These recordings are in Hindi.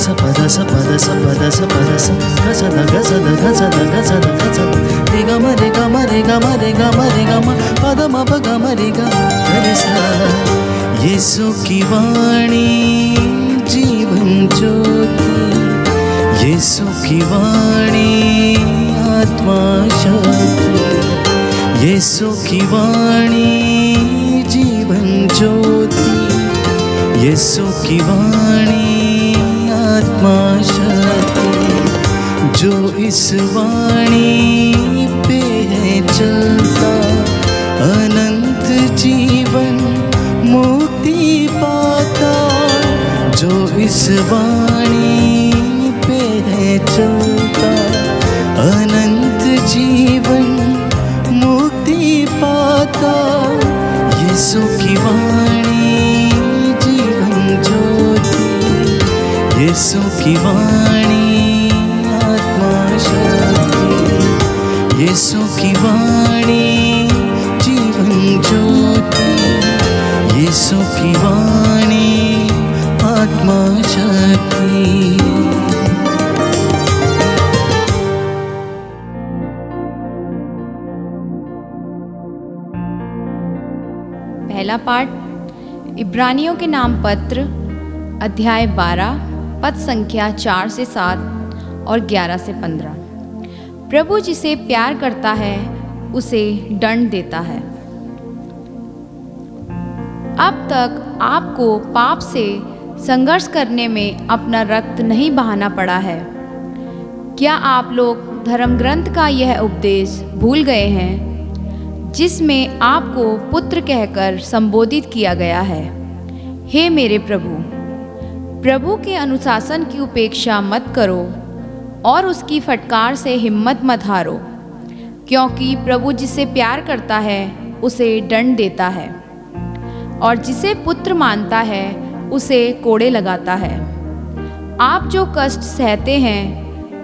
ಸ ಪದ ಸ ಪದ ಸ ಪದ ಸ ಪದ ಸ ಗಸದ ಗಸದ ಗಸದ ಗಸದ ಗಸದ ರಿ ಗ ಮ ರಿ ಗ ಮ ರಿ ಗ ಮ ರಿ ಗ ಮ ರಿ ಗ ಮ ಪದ ಮ ಪ ಗ ಮ ರಿ ಗ ರಿ ಸ यीशु की वाणी जीवन ज्योति, यीशु की वाणी आत्मा शक्ति, यीशु की वाणी जीवन ज्योति, यीशु की वाणी आत्मा शक्ति। जो इस वाणी पे है चलता अनंत जीवन मुक्ति पाता। जो इस वाणी पे है चलता अनंत जीवन मुक्ति पाता। यीशु की वाणी जीवन ज्योति, यीशु की वाणी आत्मा शक्ति, यीशु की वाणी जीवन ज्योति, यीशु की वाणी आत्मा शक्ति। पहला पाठ इब्रानियों के नाम पत्र अध्याय 12 पद संख्या 4 से 7 और 11 से 15। प्रभु जिसे प्यार करता है उसे दंड देता है। अब तक आपको पाप से संघर्ष करने में अपना रक्त नहीं बहाना पड़ा है। क्या आप लोग धर्म ग्रंथ का यह उपदेश भूल गए हैं जिसमें आपको पुत्र कहकर संबोधित किया गया है? हे मेरे प्रभु के अनुशासन की उपेक्षा मत करो और उसकी फटकार से हिम्मत मत हारो, क्योंकि प्रभु जिसे प्यार करता है उसे दंड देता है और जिसे पुत्र मानता है उसे कोड़े लगाता है। आप जो कष्ट सहते हैं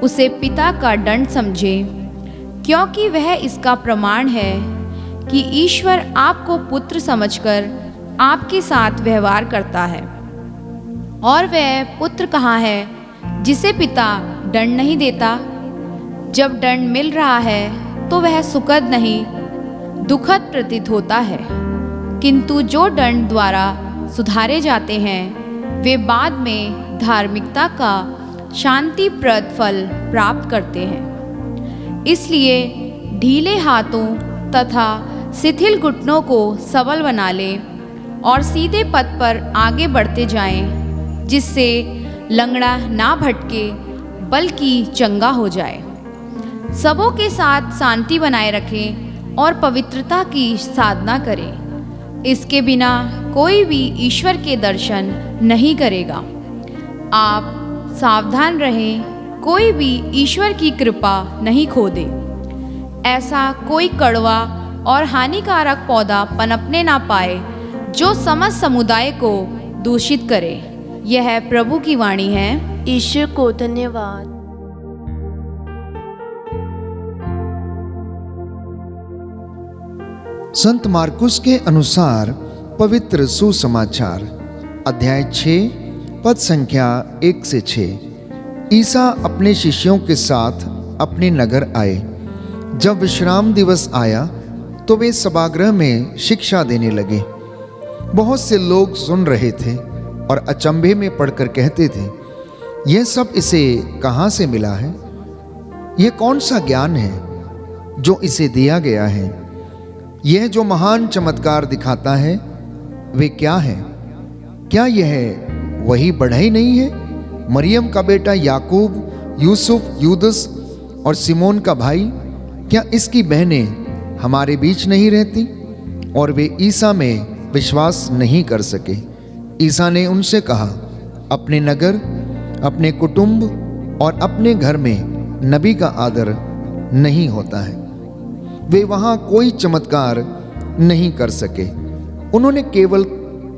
उसे पिता का दंड समझें, क्योंकि वह इसका प्रमाण है कि ईश्वर आपको पुत्र समझकर आपके साथ व्यवहार करता है। और वह पुत्र कहाँ है जिसे पिता दंड नहीं देता? जब दंड मिल रहा है तो वह सुखद नहीं दुखद प्रतीत होता है, किंतु जो दंड द्वारा सुधारे जाते हैं वे बाद में धार्मिकता का शांतिप्रद फल प्राप्त करते हैं। इसलिए ढीले हाथों तथा शिथिल घुटनों को सबल बना लें और सीधे पथ पर आगे बढ़ते जाएं, जिससे लंगड़ा ना भटके बल्कि चंगा हो जाए। सबों के साथ शांति बनाए रखें और पवित्रता की साधना करें। इसके बिना कोई भी ईश्वर के दर्शन नहीं करेगा। आप सावधान रहें, कोई भी ईश्वर की कृपा नहीं खो दे। ऐसा कोई कड़वा और हानिकारक पौधा पनपने ना पाए जो समस्त समुदाय को दूषित करे। यह प्रभु की वाणी है। ईश्वर को धन्यवाद। संत मार्कुस के अनुसार पवित्र सुसमाचार अध्याय 6 पद संख्या 1 से 6। ईसा अपने शिष्यों के साथ अपने नगर आए। जब विश्राम दिवस आया तो वे सभागृह में शिक्षा देने लगे। बहुत से लोग सुन रहे थे और अचंभे में पड़कर कहते थे, यह सब इसे कहाँ से मिला है? यह कौन सा ज्ञान है जो इसे दिया गया है? यह जो महान चमत्कार दिखाता है वे क्या है? क्या यह वही बढ़ई नहीं है, मरियम का बेटा याकूब, यूसुफ, यूदस और सिमोन का भाई? क्या इसकी बहनें हमारे बीच नहीं रहती? और वे ईसा में विश्वास नहीं कर सके। ईसा ने उनसे कहा, अपने नगर, अपने कुटुंब और अपने घर में नबी का आदर नहीं होता है। वे वहां कोई चमत्कार नहीं कर सके। उन्होंने केवल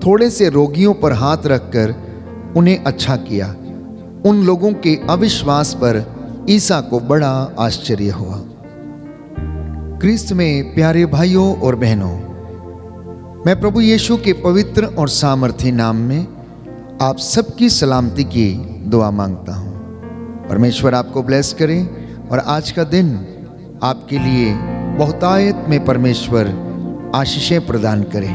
थोड़े से रोगियों पर हाथ रखकर उन्हें अच्छा किया। उन लोगों के अविश्वास पर ईसा को बड़ा आश्चर्य हुआ। क्रिस्त में प्यारे भाइयों और बहनों, मैं प्रभु यीशु के पवित्र और सामर्थी नाम में आप सबकी सलामती की दुआ मांगता हूँ। परमेश्वर आपको ब्लेस करे और आज का दिन आपके लिए बहुतायत में परमेश्वर आशीषें प्रदान करे।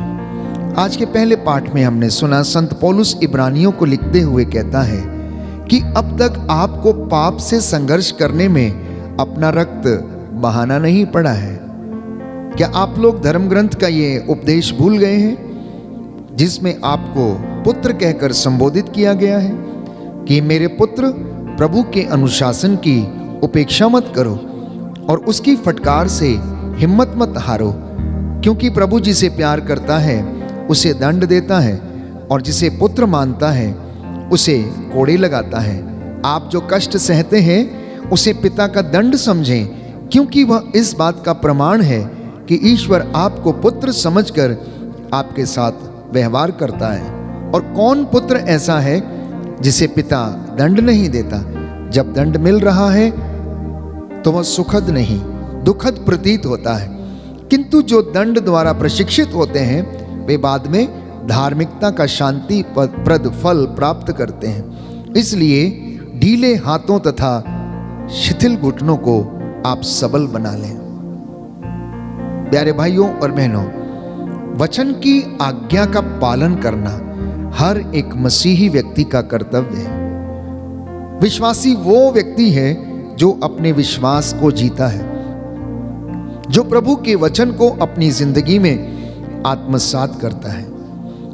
आज के पहले पाठ में हमने सुना संत पौलुस इब्रानियों को लिखते हुए कहता है कि अब तक आपको पाप से संघर्ष करने में अपना रक्त बहाना नहीं पड़ा है। क्या आप लोग धर्म ग्रंथ का ये उपदेश भूल गए हैं जिसमें आपको पुत्र कहकर संबोधित किया गया है कि मेरे पुत्र, प्रभु के अनुशासन की उपेक्षा मत करो और उसकी फटकार से हिम्मत मत हारो, क्योंकि प्रभु जिसे प्यार करता है उसे दंड देता है और जिसे पुत्र मानता है उसे कोड़े लगाता है। आप जो कष्ट सहते हैं उसे पिता का दंड समझें, क्योंकि वह इस बात का प्रमाण है कि ईश्वर आपको पुत्र समझकर आपके साथ व्यवहार करता है। और कौन पुत्र ऐसा है जिसे पिता दंड नहीं देता? जब दंड मिल रहा है तो वह सुखद नहीं, दुखद प्रतीत होता है, किंतु जो दंड द्वारा प्रशिक्षित होते हैं वे बाद में धार्मिकता का शांति प्रद फल प्राप्त करते हैं। इसलिए ढीले हाथों तथा शिथिल घुटनों को आप सबल बना लें। प्यारे भाइयों और बहनों, वचन की आज्ञा का पालन करना हर एक मसीही व्यक्ति का कर्तव्य है। विश्वासी वो व्यक्ति है जो अपने विश्वास को जीता है, जो प्रभु के वचन को अपनी जिंदगी में आत्मसात करता है,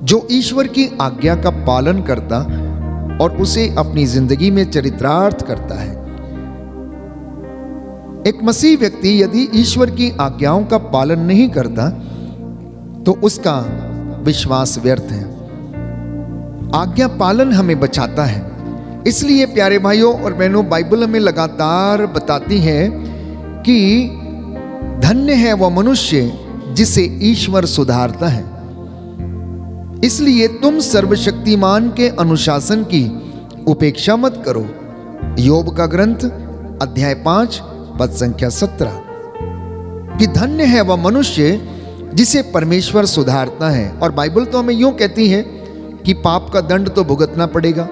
जो ईश्वर की आज्ञा का पालन करता और उसे अपनी जिंदगी में चरितार्थ करता है। एक मसीह व्यक्ति यदि ईश्वर की आज्ञाओं का पालन नहीं करता तो उसका विश्वास व्यर्थ है। आज्ञा पालन हमें बचाता है। इसलिए प्यारे भाइयों और बहनों, बाइबल हमें लगातार बताती है कि धन्य है वह मनुष्य जिसे ईश्वर सुधारता है। इसलिए तुम सर्वशक्तिमान के अनुशासन की उपेक्षा मत करो। योब का ग्रंथ अध्याय 5 पद संख्या 17 कि धन्य है वह मनुष्य जिसे परमेश्वर सुधारता है। और बाइबल तो हमें यूं कहती है कि पाप का दंड तो भुगतना पड़ेगा।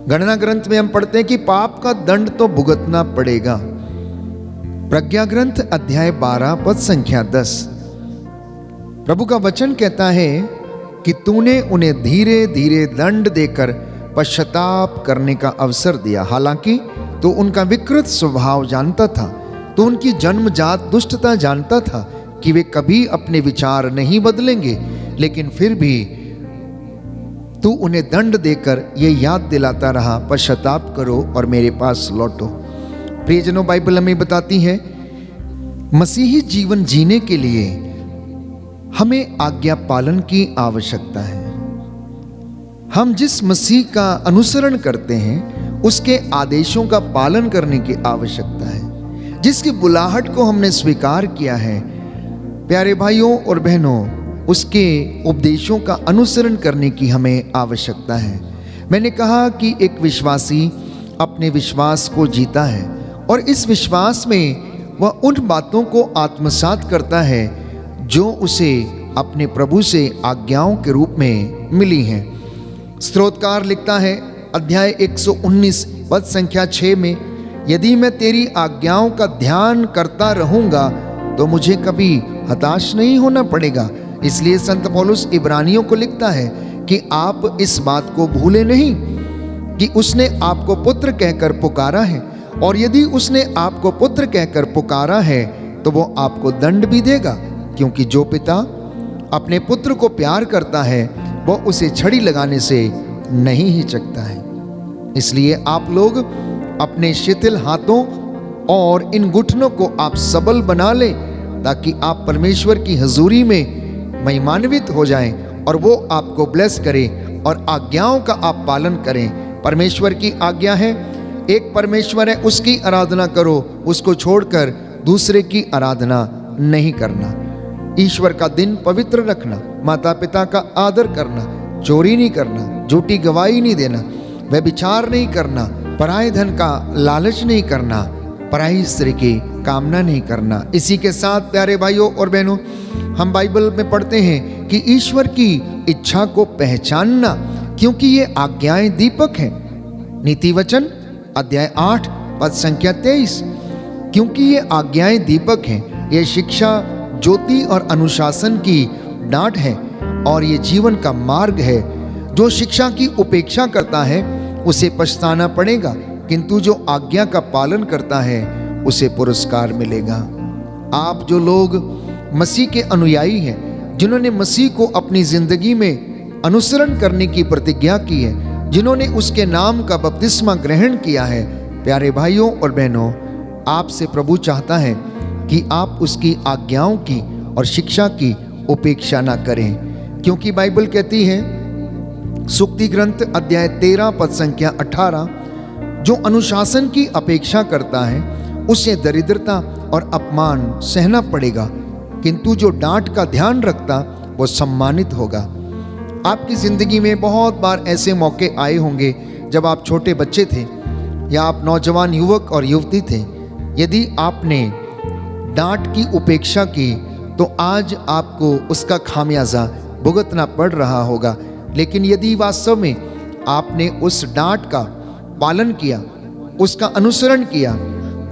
गणना ग्रंथ में हम पढ़ते हैं कि पाप का दंड तो भुगतना पड़ेगा। प्रज्ञा ग्रंथ अध्याय 12 पद संख्या 10 प्रभु का वचन कहता है कि तूने उन्हें धीरे धीरे दंड देकर पश्चाताप करने का अवसर दिया। हालांकि तो उनका विकृत स्वभाव जानता था, तो उनकी जन्मजात दुष्टता जानता था कि वे कभी अपने विचार नहीं बदलेंगे, लेकिन फिर भी तू उन्हें दंड देकर यह याद दिलाता रहा, पश्चाताप करो और मेरे पास लौटो। प्रियजनों, बाइबल हमें बताती है मसीही जीवन जीने के लिए हमें आज्ञा पालन की आवश्यकता है। हम जिस मसीह का अनुसरण करते हैं उसके आदेशों का पालन करने की आवश्यकता है। जिसकी बुलाहट को हमने स्वीकार किया है, प्यारे भाइयों और बहनों, उसके उपदेशों का अनुसरण करने की हमें आवश्यकता है। मैंने कहा कि एक विश्वासी अपने विश्वास को जीता है और इस विश्वास में वह उन बातों को आत्मसात करता है जो उसे अपने प्रभु से आज्ञाओं के रूप में मिली हैं। स्तोत्रकार लिखता है अध्याय 119 पद संख्या 6 में, यदि मैं तेरी आज्ञाओं का ध्यान करता रहूंगा तो मुझे कभी हताश नहीं होना पड़ेगा। इसलिए संत पौलुस इब्रानियों को लिखता है कि आप इस बात को भूले नहीं कि उसने आपको पुत्र कहकर पुकारा है, और यदि उसने आपको पुत्र कहकर पुकारा है तो वो आपको दंड भी देगा, क्योंकि जो पिता अपने पुत्र को प्यार करता है वो उसे छड़ी लगाने से नहीं हिचकता है। इसलिए आप लोग अपने शिथिल हाथों और इन घुटनों को आप सबल बना लें, ताकि आप परमेश्वर की हजूरी में महिमान्वित हो जाएं और वो आपको ब्लेस करे और आज्ञाओं का आप पालन करें। परमेश्वर की आज्ञा है, एक परमेश्वर है, उसकी आराधना करो, उसको छोड़कर दूसरे की आराधना नहीं करना। ईश्वर का दिन पवित्र रखना, माता पिता का आदर करना, चोरी नहीं करना, झूठी गवाही नहीं देना, व्यभिचार नहीं करना, पराये धन का लालच नहीं करना, पराई स्त्री की कामना नहीं करना। इसी के साथ प्यारे भाइयों और बहनों, हम बाइबल में पढ़ते हैं कि ईश्वर की इच्छा को पहचानना क्योंकि ये आज्ञाएं दीपक हैं। नीति वचन अध्याय 8 पद संख्या 23। क्योंकि ये आज्ञाएं दीपक हैं, ये शिक्षा, ज्योति और अनुशासन की डांट है और ये जीवन का मार्ग है। जो शिक्षा की उपेक्षा करता है उसे पछताना पड़ेगा, किंतु जो आज्ञा का पालन करता है उसे पुरस्कार मिलेगा। आप जो लोग मसीह के अनुयायी हैं, जिन्होंने मसीह को अपनी जिंदगी में अनुसरण करने की प्रतिज्ञा की है, जिन्होंने उसके नाम का बपतिस्मा ग्रहण किया है, प्यारे भाइयों और बहनों, आपसे प्रभु चाहता है कि आप उसकी आज्ञाओं की और शिक्षा की उपेक्षा ना करें, क्योंकि बाइबल कहती है सुक्ति ग्रंथ अध्याय 13 पद संख्या 18, जो अनुशासन की अपेक्षा करता है उसे दरिद्रता और अपमान सहना पड़ेगा, किंतु जो डांट का ध्यान रखता वो सम्मानित होगा। आपकी जिंदगी में बहुत बार ऐसे मौके आए होंगे जब आप छोटे बच्चे थे या आप नौजवान युवक और युवती थे। यदि आपने डांट की उपेक्षा की तो आज आपको उसका खामियाजा भुगतना पड़ रहा होगा। लेकिन यदि वास्तव में आपने उस डांट का पालन किया, उसका अनुसरण किया,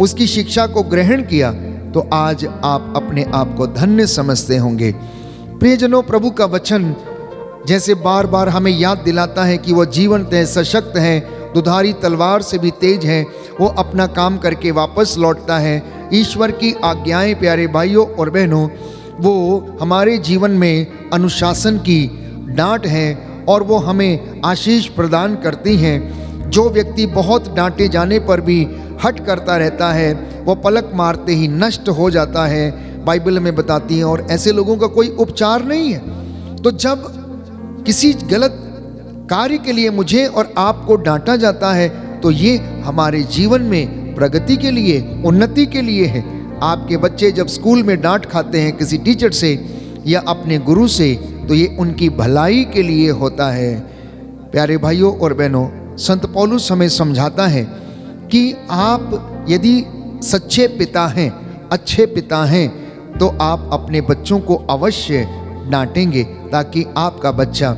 उसकी शिक्षा को ग्रहण किया, तो आज आप अपने आप को धन्य समझते होंगे। प्रियजनों, प्रभु का वचन जैसे बार बार हमें याद दिलाता है कि वह जीवंत है, सशक्त है, दुधारी तलवार से भी तेज है, वो अपना काम करके वापस लौटता है। ईश्वर की आज्ञाएं, प्यारे भाइयों और बहनों, वो हमारे जीवन में अनुशासन की डांट है और वो हमें आशीष प्रदान करती हैं। जो व्यक्ति बहुत डांटे जाने पर भी हट करता रहता है, वो पलक मारते ही नष्ट हो जाता है, बाइबल में बताती है, और ऐसे लोगों का कोई उपचार नहीं है। तो जब किसी गलत कार्य के लिए मुझे और आपको डांटा जाता है तो ये हमारे जीवन में प्रगति के लिए, उन्नति के लिए है। आपके बच्चे जब स्कूल में डांट खाते हैं किसी टीचर से या अपने गुरु से, तो ये उनकी भलाई के लिए होता है। प्यारे भाइयों और बहनों, संत पौलुस हमें समझाता है कि आप यदि सच्चे पिता हैं, अच्छे पिता हैं, तो आप अपने बच्चों को अवश्य डांटेंगे ताकि आपका बच्चा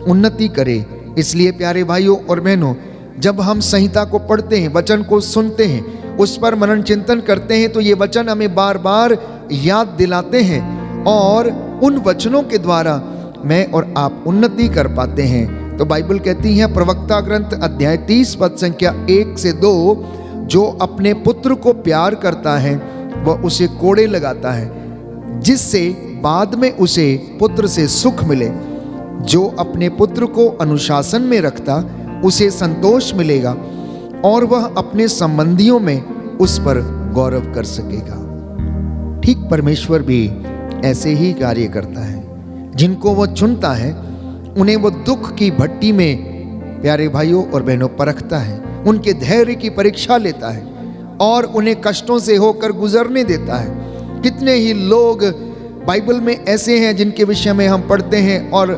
उन्नति करे। इसलिए प्यारे भाइयों और बहनों, जब हम संहिता को पढ़ते हैं, वचन को सुनते हैं, उस पर मनन चिंतन करते हैं, तो ये वचन हमें बार बार याद दिलाते हैं और उन वचनों के द्वारा मैं और आप उन्नति कर पाते हैं। तो बाइबल कहती है प्रवक्ता ग्रंथ अध्याय 30 पद संख्या 1 से 2, जो अपने पुत्र को प्यार करता है वह उसे कोड़े लगाता है, जिससे बाद में उसे पुत्र से सुख मिले। जो अपने पुत्र को अनुशासन में रखता उसे संतोष मिलेगा और वह अपने संबंधियों में उस पर गौरव कर सकेगा। ठीक परमेश्वर भी ऐसे ही कार्य करता है। जिनको वह चुनता है उन्हें वो दुख की भट्टी में, प्यारे भाइयों और बहनों, परखता है, उनके धैर्य की परीक्षा लेता है और उन्हें कष्टों से होकर गुजरने देता है। कितने ही लोग बाइबल में ऐसे हैं जिनके विषय में हम पढ़ते हैं और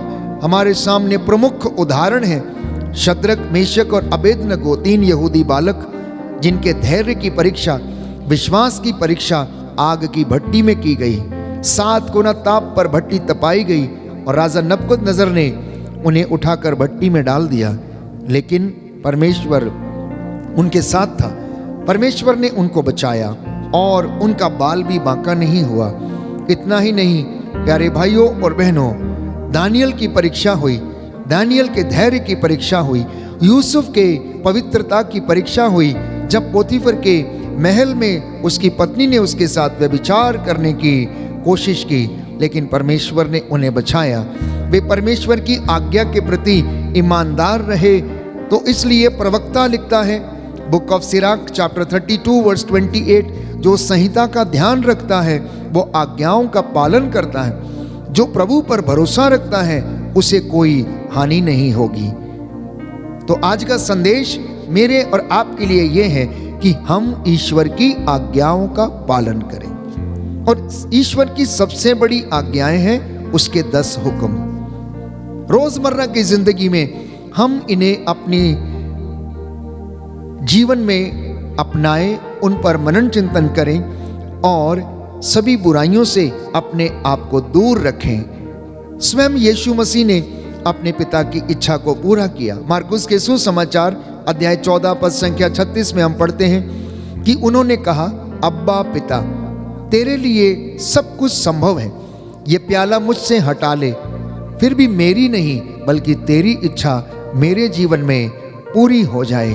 हमारे सामने प्रमुख उदाहरण हैं शद्रक, मेशक और अबेदनगो, 3 यहूदी बालक, जिनके धैर्य की परीक्षा, विश्वास की परीक्षा आग की भट्टी में की गई। 7 गुना ताप पर भट्टी तपाई गई और राजा नबूकदनेस्सर ने उन्हें उठाकर भट्टी में डाल दिया। लेकिन परमेश्वर उनके साथ था, परमेश्वर ने उनको बचाया और उनका बाल भी बांका नहीं हुआ। इतना ही नहीं प्यारे भाइयों और बहनों, दानियल की परीक्षा हुई, दानियल के धैर्य की परीक्षा हुई, यूसुफ के पवित्रता की परीक्षा हुई। जब पोतीफर के महल में उसकी पत्नी ने उसके साथ व्यभिचार करने की कोशिश की, लेकिन परमेश्वर ने उन्हें बचाया। वे परमेश्वर की आज्ञा के प्रति ईमानदार रहे। तो इसलिए प्रवक्ता लिखता है, book of Sirach chapter 32 verse 28, जो संहिता का ध्यान रखता है वो आज्ञाओं का पालन करता है। जो प्रभु पर भरोसा रखता है उसे कोई हानि नहीं होगी। तो आज का संदेश मेरे और आपके लिए यह है कि हम ईश्वर की आज्ञाओं का पालन करें। और ईश्वर की सबसे बड़ी आज्ञाएं हैं उसके 10 हुक्म। रोजमर्रा की जिंदगी में हम इन्हें अपनी जीवन में अपनाएं, उन पर मनन चिंतन करें और सभी बुराइयों से अपने आप को दूर रखें। स्वयं यीशु मसीह ने अपने पिता की इच्छा को पूरा किया। मार्कुस के सुसमाचार अध्याय 14 पद संख्या 36 में हम पढ़ते हैं कि उन्होंने कहा, अब्बा पिता, तेरे लिए सब कुछ संभव है, ये प्याला मुझसे हटा ले, फिर भी मेरी नहीं बल्कि तेरी इच्छा मेरे जीवन में पूरी हो जाए।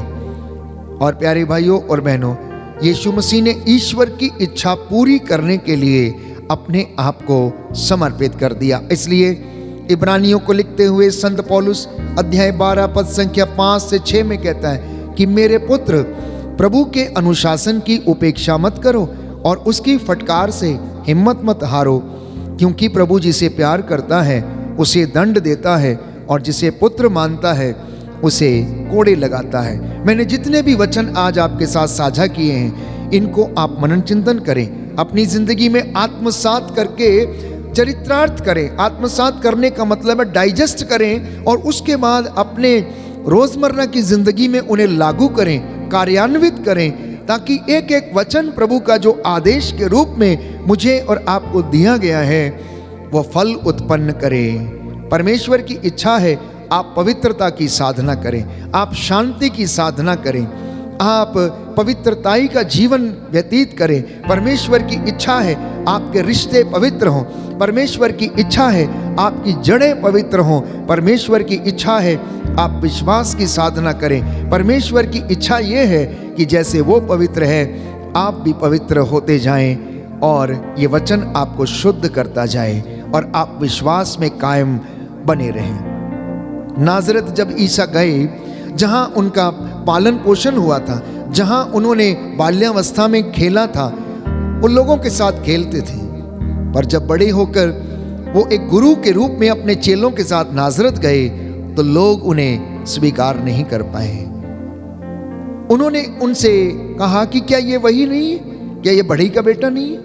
और प्यारे भाइयों और बहनों, यीशु मसीह ने ईश्वर की इच्छा पूरी करने के लिए अपने आप को समर्पित कर दिया। इसलिए इब्रानियों को लिखते हुए संत पौलुस अध्याय 12 पद संख्या 5 से 6 में कहता है कि मेरे पुत्र, प्रभु के अनुशासन की उपेक्षा मत करो और उसकी फटकार से हिम्मत मत हारो, क्योंकि प्रभु जिसे प्यार करता है उसे दंड देता है और जिसे पुत्र मानता है उसे कोड़े लगाता है। मैंने जितने भी वचन आज आपके साथ साझा किए हैं, इनको आप मनन चिंतन करें, अपनी जिंदगी में आत्मसात करके चरित्रार्थ करें। आत्मसात करने का मतलब है डाइजेस्ट करें और उसके बाद अपने रोजमर्रा की जिंदगी में उन्हें लागू करें, कार्यान्वित करें, ताकि एक एक वचन प्रभु का जो आदेश के रूप में मुझे और आपको दिया गया है वो फल उत्पन्न करे। परमेश्वर की इच्छा है आप पवित्रता की साधना करें, आप शांति की साधना करें, आप पवित्रताई का जीवन व्यतीत करें। परमेश्वर की इच्छा है आपके रिश्ते पवित्र हों, परमेश्वर की इच्छा है आपकी जड़ें पवित्र हों, परमेश्वर की इच्छा है आप विश्वास की साधना करें। परमेश्वर की इच्छा ये है कि जैसे वो पवित्र है आप भी पवित्र होते जाएं और ये वचन आपको शुद्ध करता जाए और आप विश्वास में कायम बने रहें। नाज़रेत जब ईसा गए, जहां उनका पालन पोषण हुआ था, जहां उन्होंने बाल्यावस्था में खेला था, उन लोगों के साथ खेलते थे, पर जब बड़े होकर वो एक गुरु के रूप में अपने चेलों के साथ नाज़रेत गए तो लोग उन्हें स्वीकार नहीं कर पाए। उन्होंने उनसे कहा कि क्या ये वही नहीं है, क्या ये बढ़ई का बेटा नहीं है,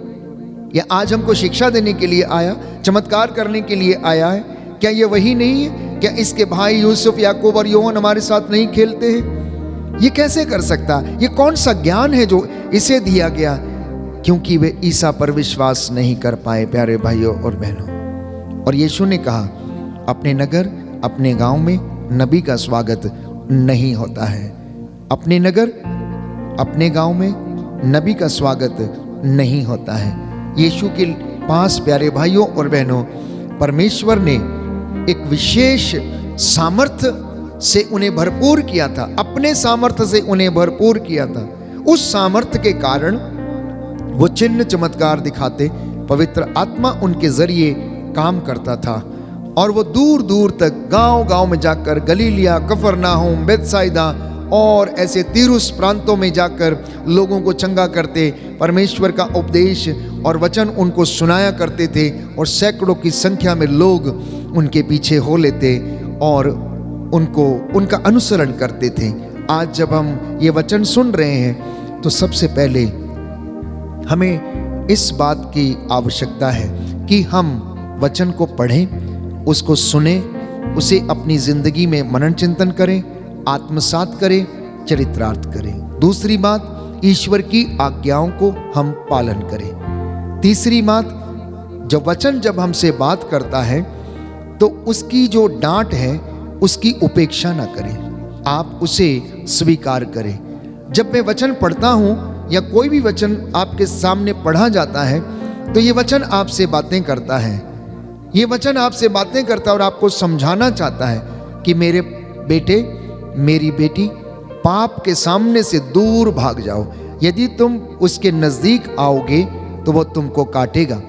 या आज हमको शिक्षा देने के लिए आया, चमत्कार करने के लिए आया है, क्या ये वही नहीं है, क्या इसके भाई यूसुफ, याकूब और योहन हमारे साथ नहीं खेलते हैं? ये कैसे कर सकता? ये कौन सा ज्ञान है जो इसे दिया गया? क्योंकि वे ईसा पर विश्वास नहीं कर पाए। प्यारे भाइयों और बहनों, और यीशु ने कहा, अपने नगर अपने गांव में नबी का स्वागत नहीं होता है। अपने नगर अपने गांव में नबी का स्वागत नहीं होता है। यीशु के पास प्यारे भाइयों और बहनों, परमेश्वर ने एक विशेष सामर्थ्य से उन्हें भरपूर किया था, अपने सामर्थ्य से उन्हें भरपूर किया था। उस सामर्थ्य के कारण वो चिन्ह चमत्कार दिखाते, पवित्र आत्मा उनके जरिए काम करता था और वो दूर दूर तक गांव-गांव में जाकर, गलीलिया, कफरनाहुम, बेतसाइदा और ऐसे तीरुस प्रांतों में जाकर लोगों को चंगा करते, परमेश्वर का उपदेश और वचन उनको सुनाया करते थे और सैकड़ों की संख्या में लोग उनके पीछे हो लेते और उनको उनका अनुसरण करते थे। आज जब हम ये वचन सुन रहे हैं तो सबसे पहले हमें इस बात की आवश्यकता है कि हम वचन को पढ़ें, उसको सुने, उसे अपनी जिंदगी में मनन चिंतन करें, आत्मसात करें, चरित्रार्थ करें। दूसरी बात, ईश्वर की आज्ञाओं को हम पालन करें। तीसरी बात, जब हमसे बात करता है तो उसकी जो डांट है उसकी उपेक्षा ना करें, आप उसे स्वीकार करें। जब मैं वचन पढ़ता हूं या कोई भी वचन आपके सामने पढ़ा जाता है तो ये वचन आपसे बातें करता है, ये वचन आपसे बातें करता है और आपको समझाना चाहता है कि मेरे बेटे, मेरी बेटी, पाप के सामने से दूर भाग जाओ। यदि तुम उसके नजदीक आओगे तो वो तुमको काटेगा,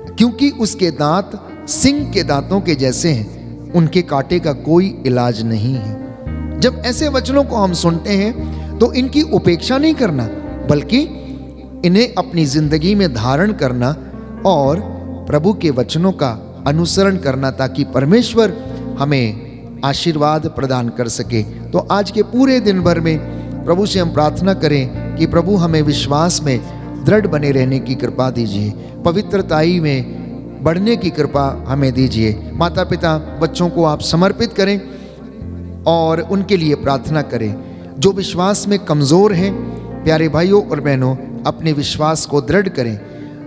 क्योंकि उसके दांत सिंह के दांतों के जैसे हैं, उनके कांटे का कोई इलाज नहीं है। जब ऐसे वचनों को हम सुनते हैं तो इनकी उपेक्षा नहीं करना, बल्कि इन्हें अपनी जिंदगी में धारण करना और प्रभु के वचनों का अनुसरण करना, ताकि परमेश्वर हमें आशीर्वाद प्रदान कर सके। तो आज के पूरे दिन भर में प्रभु से हम प्रार्थना करें कि प्रभु हमें विश्वास में दृढ़ बने रहने की कृपा दीजिए, पवित्रताई में बढ़ने की कृपा हमें दीजिए। माता पिता बच्चों को आप समर्पित करें और उनके लिए प्रार्थना करें। जो विश्वास में कमज़ोर हैं, प्यारे भाइयों और बहनों, अपने विश्वास को दृढ़ करें।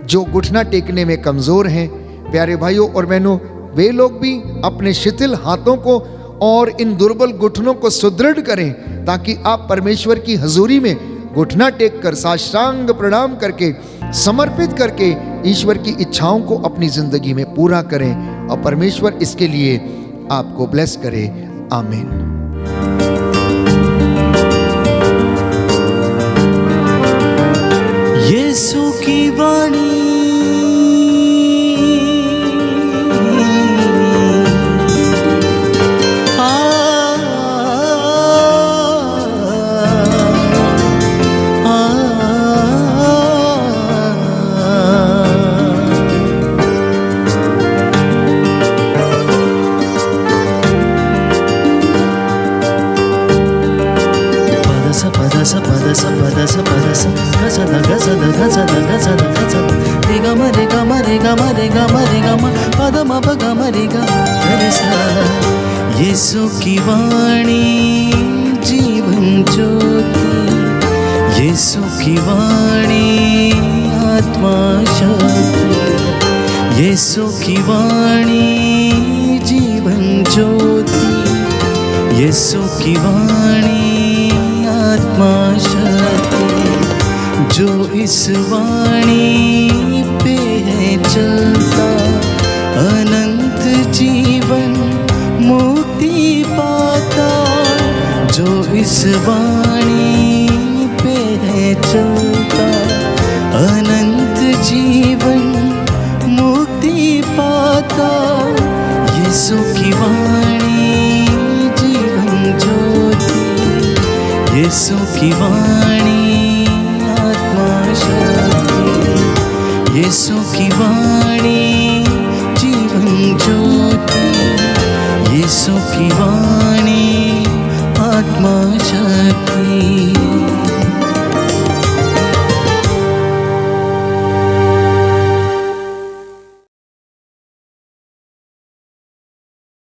जो घुटना टेकने में कमज़ोर हैं, प्यारे भाइयों और बहनों, वे लोग भी अपने शिथिल हाथों को और इन दुर्बल घुटनों को सुदृढ़ करें, ताकि आप परमेश्वर की हजूरी में घुटना टेक कर साष्टांग प्रणाम करके समर्पित करके ईश्वर की इच्छाओं को अपनी जिंदगी में पूरा करें, और परमेश्वर इसके लिए आपको ब्लेस करे। आमीन। यीशु की वाणी यीशु की वाणी जीवन ज्योति, यीशु की वाणी आत्मा शक्ति, यीशु की वाणी जीवन ज्योति, यीशु की वाणी आत्मा शक्ति। जो इस वाणी पे है चलता, अनंत जीवन मुक्ति पाता। जो इस वाणी पे है चलता, अनंत जीवन मुक्ति पाता। यीशु की वाणी जीवन ज्योति, यीशु की वाणी आत्मा शक्ति, यीशु की वाणी जीवन ज्योति, यीशु की वाणी आत्मा शक्ति।